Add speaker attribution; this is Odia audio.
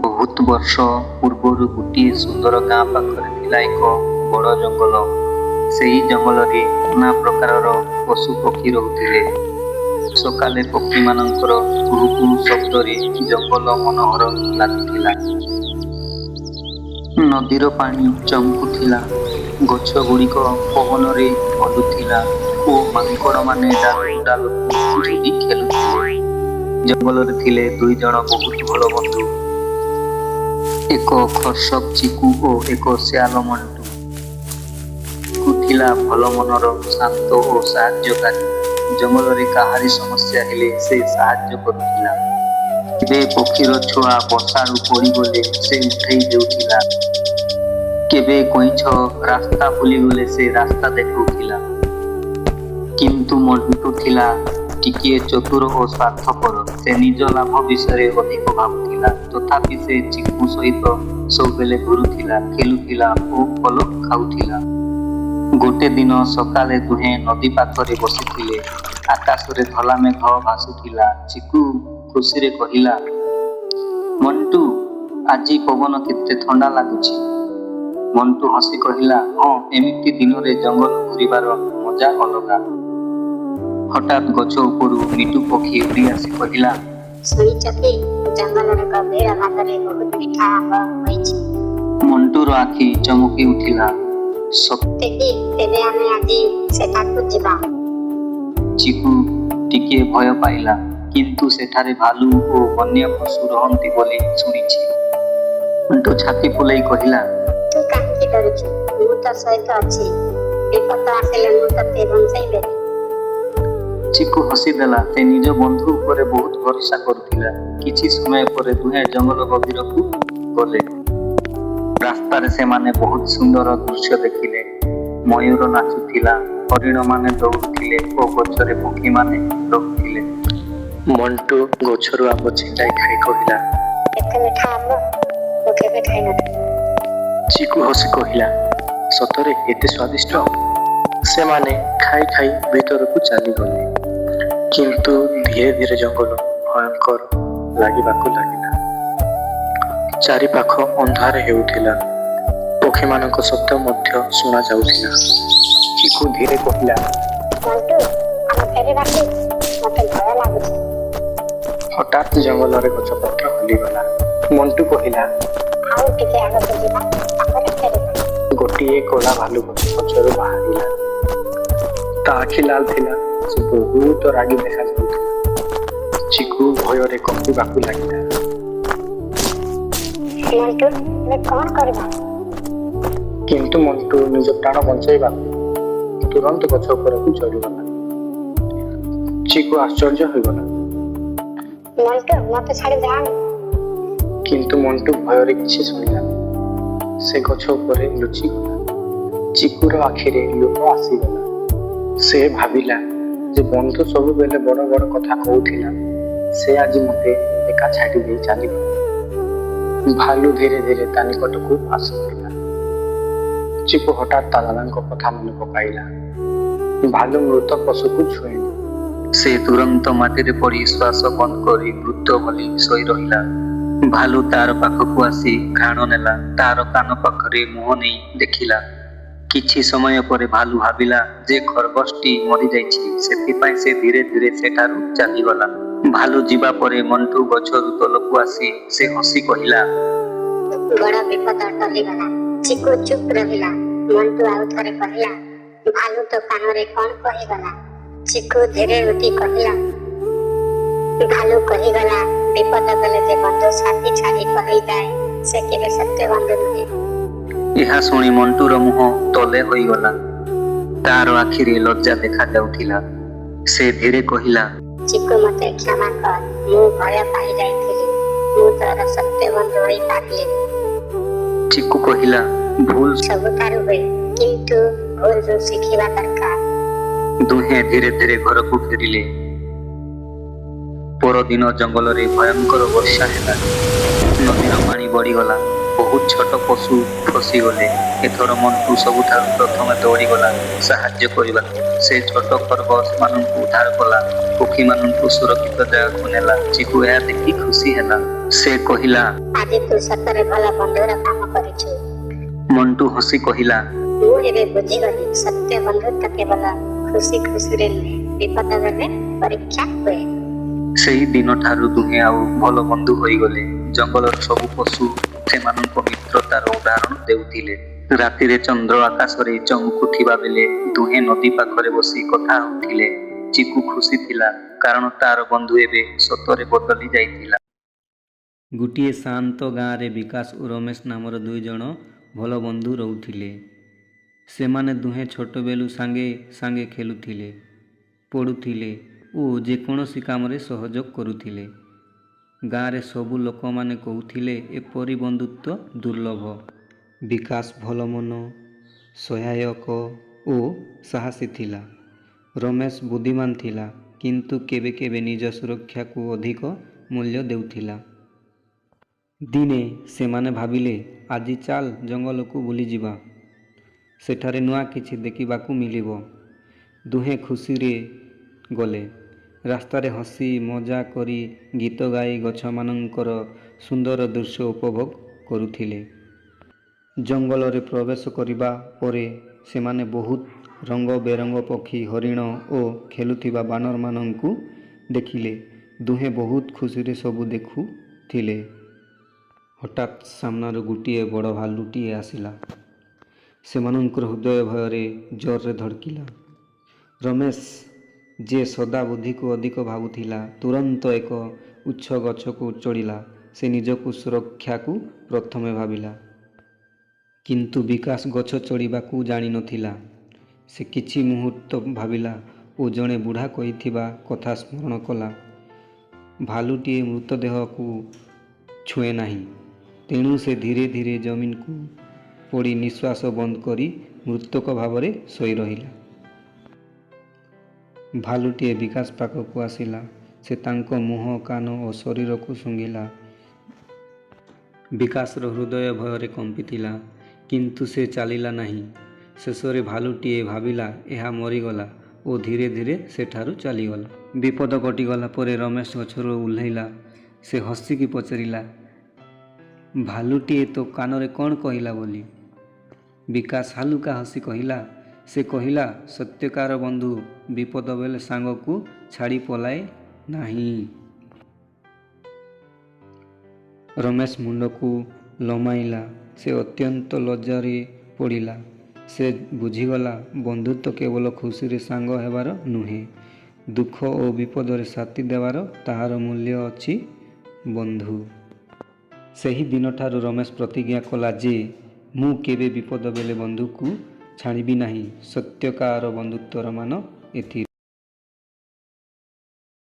Speaker 1: ବହୁତ ବର୍ଷ ପୂର୍ବରୁ ଗୋଟିଏ ସୁନ୍ଦର ଗାଁ ପାଖରେ ଥିଲା ଏକ ବଡ଼ ଜଙ୍ଗଲ। ସେହି ଜଙ୍ଗଲରେ ନାନା ପ୍ରକାରର ପଶୁ ପକ୍ଷୀ ରହୁଥିଲେ। ସକାଳେ ପକ୍ଷୀମାନଙ୍କର କୁହୁ କୁହୁ ଶବ୍ଦରେ ଜଙ୍ଗଲ ମନୋହର ଲାଗୁଥିଲା। ନଦୀର ପାଣି ଚମକୁଥିଲା, ଗଛ ଗୁଡ଼ିକ ପବନରେ ହଲୁଥିଲା ଓ ମାଙ୍କଡ଼ମାନେ ଡାଳରୁ ଡାଳକୁ ଝୁଲି ଖେଳୁଥିଲେ। ଜଙ୍ଗଲରେ ଥିଲେ ଦୁଇ ଜଣ ବହୁତ ଭଲ ବନ୍ଧୁ, ଏକ ଖର୍ଷକ ଚିକୁ ଓ ଏକ ଶ୍ୟାଲ ମଣ୍ଟୁ। ଚିକୁ ଥିଲା ଭଲ ମନର, ଶାନ୍ତ ଓ ସାହାଯ୍ୟକାରୀ। ଜଙ୍ଗଲରେ କାହାରି ସମସ୍ୟା ହେଲେ ସେ ସାହାଯ୍ୟ କରୁଥିଲା। କେବେ ପକ୍ଷୀର ଛୁଆ ବର୍ଷାରୁ ପଡ଼ିଗଲେ ସେ ଉଠାଇ ଦେଉଥିଲା, କେବେ କଇଁଛ ରାସ୍ତା ଭୁଲିଗଲେ ସେ ରାସ୍ତା ଦେଖାଉଥିଲା। କିନ୍ତୁ ମଣ୍ଟୁ ଥିଲା ଟିକିଏ ଚତୁର ଓ ସ୍ୱାର୍ଥପର। ସେ ନିଜ ଲାଭ ବିଷୟରେ ଅଧିକ ଭାବୁଥିଲା। ତଥାପି ସେ ଚିକୁ ସହିତ ସବୁବେଳେ ଘୁରୁଥିଲା, ଖେଳୁଥିଲା ଓ ଫଳ ଖାଉଥିଲା। ଗୋଟେ ଦିନ ସକାଳେ ଦୁହେଁ ନଦୀ ପାଖରେ ବସିଥିଲେ। ଆକାଶରେ ଧଳା ମେଘ ଭାସୁଥିଲା। ଚିକୁ ଖୁସିରେ କହିଲା, ମଣ୍ଟୁ, ଆଜି ପବନ କେତେ ଥଣ୍ଡା ଲାଗୁଛି। ମଣ୍ଟୁ ହସି କହିଲା, ହଁ, ଏମିତି ଦିନରେ ଜଙ୍ଗଲ ଘୂରିବାର ମଜା ଅଲଗା। ହଠାତ୍ ଗଛ ଉପରୁ ମିଟୁ ପକ୍ଷୀ ଉଡ଼ି ଆସି କହିଲା,
Speaker 2: ଶୁଣିଛ କି, ଜଙ୍ଗଲରେ ଗଭୀର ଭାଗରେ ବହୁତ ମିଠା ଆମ୍ବ ହୋଇଛି।
Speaker 1: ମଣ୍ଟୁର ଆଖି ଚମକି ଉଠିଲା। ସତେ
Speaker 2: କି? ତେବେ ଆମେ ଆଜି ସେଠାକୁ ଯିବା।
Speaker 1: ଚିକୁ ଟିକିଏ ଭୟ ପାଇଲା, କିନ୍ତୁ ସେଠାରେ ଭାଲୁ ଓ ବନ୍ୟ ପଶୁ ରହନ୍ତି ବୋଲି ଶୁଣିଛି। ମଣ୍ଟୁ ଛାତି ଫୁଲେଇ କହିଲା,
Speaker 2: ତୁ କାହିଁକି ଡରୁଛୁ? ମୁଁ ତୋ ସହିତ ଅଛି। ବିପଦ ଆସିଲେ ମୁଁ ତୋତେ ବଞ୍ଚାଇଦେବି।
Speaker 1: ଚିକୁ ହସିଦେଲା। ସେ ନିଜ ବନ୍ଧୁ ଉପରେ ବହୁତ ଭରସା କରୁଥିଲା। କିଛି ସମୟ ପରେ ଦୁହେଁ ଜଙ୍ଗଲ ଗଭୀରକୁ ଗଲେ। ରାସ୍ତାରେ ସେମାନେ ବହୁତ ସୁନ୍ଦର ଦୃଶ୍ୟ ଦେଖିଲେ। ମୟୂର ନାଚୁଥିଲା, ହରିଣମାନେ ଦୌଡ଼ୁଥିଲେ ଓ ଗଛରେ ପକ୍ଷୀମାନେ ରହୁଥିଲେ। ମଣ୍ଟୁ ଗଛରୁ ଆମ୍ବ ଛିଣ୍ଡାଇ ଖାଇ କହିଲା,
Speaker 2: ଏତେ ମିଠା ଆମ୍ବ ମୁଁ କେବେ ଖାଇନଥିଲି।
Speaker 1: ଚିକୁ ହସି କହିଲା, ସତରେ ଏତେ ସ୍ୱାଦିଷ୍ଟ? ସେମାନେ ଖାଇ ଖାଇ ଭିତରକୁ ଚାଲିଗଲେ। କିନ୍ତୁ ଧୀରେ ଧୀରେ ଜଙ୍ଗଲ ଭୟଙ୍କର ଲାଗିବାକୁ ଲାଗିଲା। ଚାରିପାଖ ଅନ୍ଧାର ହେଉଥିଲା। ପକ୍ଷୀମାନଙ୍କ ଶବ୍ଦ ମଧ୍ୟ ଶୁଣାଯାଉଥିଲା। ଚିକୁ ଧୀରେ କହିଲା,
Speaker 2: ମଣ୍ଟୁ, ଆମେ ଫେରିବା କି? ମୋତେ ଭୟ ଲାଗୁଛି।
Speaker 1: ହଠାତ୍ ଜଙ୍ଗଲରେ ଗଛପତ୍ର ହଲିଗଲା। ମଣ୍ଟୁ କହିଲା,
Speaker 2: ଆଉ ଟିକେ ଆଗକୁ ଯିବା, ତାପରେ ଫେରିବା।
Speaker 1: ଗୋଟିଏ କଳା ଭାଲୁ ଗଛ ପଛରୁ ବାହାରିଲା। ତା ଆଖି ଲାଲ ଥିଲା, ସେ ବହୁତ ରାଗି ଦେଖାଯାଉଥିଲା। ଚିକୁ ଭୟରେ କମ୍ପିବାକୁ ଲାଗିଲା।
Speaker 2: ମଣ୍ଟୁ, ଆମେ କ'ଣ କରିବା?
Speaker 1: କିନ୍ତୁ ମଣ୍ଟୁ ନିଜ ପ୍ରାଣ ବଞ୍ଚାଇବାକୁ ତୁରନ୍ତ ଗଛ ଉପରକୁ ଚଢ଼ିଗଲା। ଚିକୁ ଆଶ୍ଚର୍ଯ୍ୟ ହୋଇଗଲା।
Speaker 2: ମଣ୍ଟୁ, ମୋତେ ଛାଡ଼ି ଯାଆନି।
Speaker 1: କିନ୍ତୁ ମଣ୍ଟୁ ଭୟରେ କିଛି ଶୁଣିଲାନି। ସେ ଗଛ ଉପରେ ଲୁଚିଗଲା। ଚିକୁର ଆଖିରେ ଲୁହ ଆସିଗଲା। ସେ ଭାବିଲା ଯେ ବନ୍ଧୁ ସବୁବେଳେ ବଡ଼ ବଡ଼ କଥା କହୁଥିଲା, ସେ ଆଜି ମୋତେ ଏକା ଛାଡ଼ି ଦେଇ ଚାଲିଗଲା। ଭାଲୁ ଧୀରେ ଧୀରେ ତା ନିକଟକୁ ଆସୁଥିଲା। ଚିକୁ ହଠାତ୍ ତା ଦାଦାଙ୍କ କଥା ମନେ ପକାଇଲା। ଭାଲୁ ମୃତ ପଶୁକୁ ଛୁଇଁଲା। ସେ ତୁରନ୍ତ ମାଟିରେ ପଡ଼ି ଶ୍ୱାସ ବନ୍ଦ କରି ମୃତ ଭଳି ଶୋଇ ରହିଲା। ଭାଲୁ ତାର ପାଖକୁ ଆସି ଘ୍ରାଣ ନେଲା। ତାର କାନ ପାଖରେ ମୁହଁ ନେଇ ଦେଖିଲା। କିଛି ସମୟ ପରେ ଭାଲୁ ଭାବିଲା ଯେ ଖରଗୋଶଟି ମରିଯାଇଛି, ସେଥିପାଇଁ ସେ ଧୀରେ ଧୀରେ ସେଠାରୁ ଚାଲିଗଲା। ଭାଲୁ ଯିବା ପରେ ମଣ୍ଟୁ ଗଛରୁ ତଳକୁ ଆସି ସେ ହସି କହିଲା,
Speaker 2: ବଡ଼ ବିପଦ ଟଳିଗଲା। ଚିକୁ ଚୁପ୍ ରହିଲା। ମଣ୍ଟୁ ଆଉ ଥରେ କହିଲା, ଭାଲୁ ତୋ କାନରେ କ'ଣ କହିଗଲା? ଚିକୁ ଧୀରେ ଉଠି କହିଲା, ଭାଲୁ କହିଗଲା, ବିପଦ ବେଳେ ଯେ ବନ୍ଧୁ ସାଥୀ ଛାଡ଼ି ପଳାଇଯାଏ, ସେ କେବେ ସତ୍ୟ ବନ୍ଧୁ ନୁହେଁ।
Speaker 1: ଏହା ଶୁଣି ମଣ୍ଟୁର ମୁହଁ ତଳେ ହୋଇଗଲା। ତାର ଆଖିରେ ଲଜ୍ଜା ଦେଖାଯାଉଥିଲା। ସେ ଧୀରେ କହିଲା,
Speaker 2: ଚିକୁ, ମୋତେ କ୍ଷମା କର। ମୁଁ ଭୟ ପାଇଯାଇଥିଲି। ମୁଁ ତୋର ସତ୍ୟ ବନ୍ଧୁ ହୋଇପାରିଲିନି।
Speaker 1: ଚିକୁ କହିଲା, ଭୁଲ
Speaker 2: ସବୁଠାରୁ ହୁଏ, କିନ୍ତୁ ଭୁଲରୁ ଶିଖିବା ଦରକାର।
Speaker 1: ଦୁହେଁ ଧୀରେ ଧୀରେ ଘରକୁ ଫେରିଲେ। ପରଦିନ ଜଙ୍ଗଲରେ ଭୟଙ୍କର ବର୍ଷା ହେଲା। ନଦୀର ପାଣି ବଢ଼ିଗଲା। ବହୁତ ଛୋଟ ପଶୁ ଫସିଗଲେ। ଏଥର ମଣ୍ଟୁ ସବୁଠାରୁ ପ୍ରଥମେ ଦୌଡ଼ିଗଲା ସାହାଯ୍ୟ କରିବାକୁ। ସେ ଛୋଟ ଖରଗୋଶ ମାନଙ୍କୁ ଉଦ୍ଧାର କଲା, ପକ୍ଷୀମାନଙ୍କୁ ସୁରକ୍ଷିତ ଜାଗାକୁ ନେଲା। ଚିକୁ ଏହା ଦେଖି ଖୁସି ହେଲା। ସେ କହିଲା,
Speaker 2: ଆଜି ତୁ ସତରେ ଭଲ ବନ୍ଧୁର କାମ କରିଛୁ।
Speaker 1: ମଣ୍ଟୁ ହସି କହିଲା,
Speaker 2: ମୁଁ ଏବେ ବୁଝିଗଲି, ସତ୍ୟ ବନ୍ଧୁତ୍ୱ କେବଳ ଖୁସି ଖୁସିରେ ନୁହେଁ, ବିପଦ ବେଳେ ପରୀକ୍ଷା ହୁଏ।
Speaker 1: ସେହି ଦିନଠାରୁ ଦୁହେଁ ଆଉ ଭଲ ବନ୍ଧୁ ହୋଇଗଲେ। ଜଙ୍ଗଲର ସବୁ ପଶୁ ସେମାନଙ୍କ ମିତ୍ରତାର ଉଦାହରଣ ଦେଉଥିଲେ। ରାତିରେ ଚନ୍ଦ୍ର ଆକାଶରେ ଚମକୁଥିବା ବେଳେ ଦୁହେଁ ନଦୀ ପାଖରେ ବସି କଥା ହେଉଥିଲେ। ଚିକୁ ଖୁସି ଥିଲା, କାରଣ ତାର ବନ୍ଧୁ ଏବେ ସତରେ ବଦଳି ଯାଇଥିଲା।
Speaker 3: ଗୋଟିଏ ଶାନ୍ତ ଗାଁରେ ବିକାଶ ଓ ରମେଶ ନାମର ଦୁଇ ଜଣ ଭଲ ବନ୍ଧୁ ରହୁଥିଲେ। ସେମାନେ ଦୁହେଁ ଛୋଟବେଳୁ ସାଙ୍ଗେ ସାଙ୍ଗେ ଖେଳୁଥିଲେ, ପଢ଼ୁଥିଲେ ଓ ଯେକୌଣସି କାମରେ ସହଯୋଗ କରୁଥିଲେ। ଗାଁରେ ସବୁ ଲୋକମାନେ କହୁଥିଲେ ଏପରି ବନ୍ଧୁତ୍ୱ ଦୁର୍ଲଭ। ବିକାଶ ଭଲ ମନ, ସହାୟକ ଓ ସାହସୀ ଥିଲା। ରମେଶ ବୁଦ୍ଧିମାନ ଥିଲା, କିନ୍ତୁ କେବେ କେବେ ନିଜ ସୁରକ୍ଷାକୁ ଅଧିକ ମୂଲ୍ୟ ଦେଉଥିଲା। ଦିନେ ସେମାନେ ଭାବିଲେ, ଆଜି ଚାଲ ଜଙ୍ଗଲକୁ ବୁଲିଯିବା। ସେଠାରେ ନୂଆ କିଛି ଦେଖିବାକୁ ମିଳିବ। ଦୁହେଁ ଖୁସିରେ ଗଲେ। ରାସ୍ତାରେ ହସି ମଜା କରି ଗୀତ ଗାଇ ଗଛମାନଙ୍କର ସୁନ୍ଦର ଦୃଶ୍ୟ ଉପଭୋଗ କରୁଥିଲେ। ଜଙ୍ଗଲରେ ପ୍ରବେଶ କରିବା ପରେ ସେମାନେ ବହୁତ ରଙ୍ଗ ବେରଙ୍ଗ ପକ୍ଷୀ, ହରିଣ ଓ ଖେଳୁଥିବା ବାନରମାନଙ୍କୁ ଦେଖିଲେ। ଦୁହେଁ ବହୁତ ଖୁସିରେ ସବୁ ଦେଖୁଥିଲେ। ହଠାତ୍ ସାମ୍ନାରୁ ଗୋଟିଏ ବଡ଼ ଭାଲୁଟିଏ ଆସିଲା। ସେମାନଙ୍କର ହୃଦୟ ଭୟରେ ଜୋରରେ ଧଡ଼କିଲା। ରମେଶ, ଯିଏ ସଦା ବୁଦ୍ଧିକୁ ଅଧିକ ଭାବୁଥିଲା, ତୁରନ୍ତ ଏକ ଉଚ୍ଚ ଗଛକୁ ଚଢ଼ିଲା। ସେ ନିଜକୁ ସୁରକ୍ଷାକୁ ପ୍ରଥମେ ଭାବିଲା। କିନ୍ତୁ ବିକାଶ ଗଛ ଚଢ଼ିବାକୁ ଜାଣିନଥିଲା। ସେ କିଛି ମୁହୂର୍ତ୍ତ ଭାବିଲା ଓ ଜଣେ ବୁଢ଼ା କହିଥିବା କଥା ସ୍ମରଣ କଲା, ଭାଲୁଟିଏ ମୃତଦେହକୁ ଛୁଏଁ ନାହିଁ। ତେଣୁ ସେ ଧୀରେ ଧୀରେ ଜମିନକୁ ପଡ଼ି ନିଶ୍ୱାସ ବନ୍ଦ କରି ମୃତକ ଭାବରେ ଶୋଇ ରହିଲା। ଭାଲୁଟିଏ ବିକାଶ ପାଖକୁ ଆସିଲା। ସେ ତାଙ୍କ ମୁହଁ, କାନ ଓ ଶରୀରକୁ ଶୁଙ୍ଘିଲା। ବିକାଶର ହୃଦୟ ଭୟରେ କମ୍ପିଥିଲା, କିନ୍ତୁ ସେ ଚାଲିଲା ନାହିଁ। ଶେଷରେ ଭାଲୁଟିଏ ଭାବିଲା ଏହା ମରିଗଲା ଓ ଧୀରେ ଧୀରେ ସେଠାରୁ ଚାଲିଗଲା। ବିପଦ କଟିଗଲା ପରେ ରମେଶ ଗଛରୁ ଓହ୍ଲାଇଲା। ସେ ହସିକି ପଚାରିଲା, ଭାଲୁଟିଏ ତୋ କାନରେ କ'ଣ କହିଲା ବୋଲି? ବିକାଶ ହାଲୁକା ହସି କହିଲା, ସେ କହିଲା, ସତ୍ୟକାର ବନ୍ଧୁ ବିପଦ ବେଳେ ସାଙ୍ଗକୁ ଛାଡ଼ି ପଳାଏ ନାହିଁ। ରମେଶ ମୁଣ୍ଡକୁ ଲମାଇଲା। ସେ ଅତ୍ୟନ୍ତ ଲଜ୍ଜାରେ ପଡ଼ିଲା। ସେ ବୁଝିଗଲା, ବନ୍ଧୁତ୍ୱ କେବଳ ଖୁସିରେ ସାଙ୍ଗ ହେବାର ନୁହେଁ, ଦୁଃଖ ଓ ବିପଦରେ ସାଥି ଦେବାର ତାହାର ମୂଲ୍ୟ ଅଛି। ବନ୍ଧୁ। ସେହି ଦିନଠାରୁ ରମେଶ ପ୍ରତିଜ୍ଞା କଲା ଯେ ମୁଁ କେବେ ବିପଦ ବେଳେ ବନ୍ଧୁକୁ ଛାଡ଼ିବି ନାହିଁ। ସତ୍ୟକାର ବନ୍ଧୁତ୍ୱର ମାନ ଏଥିରେ।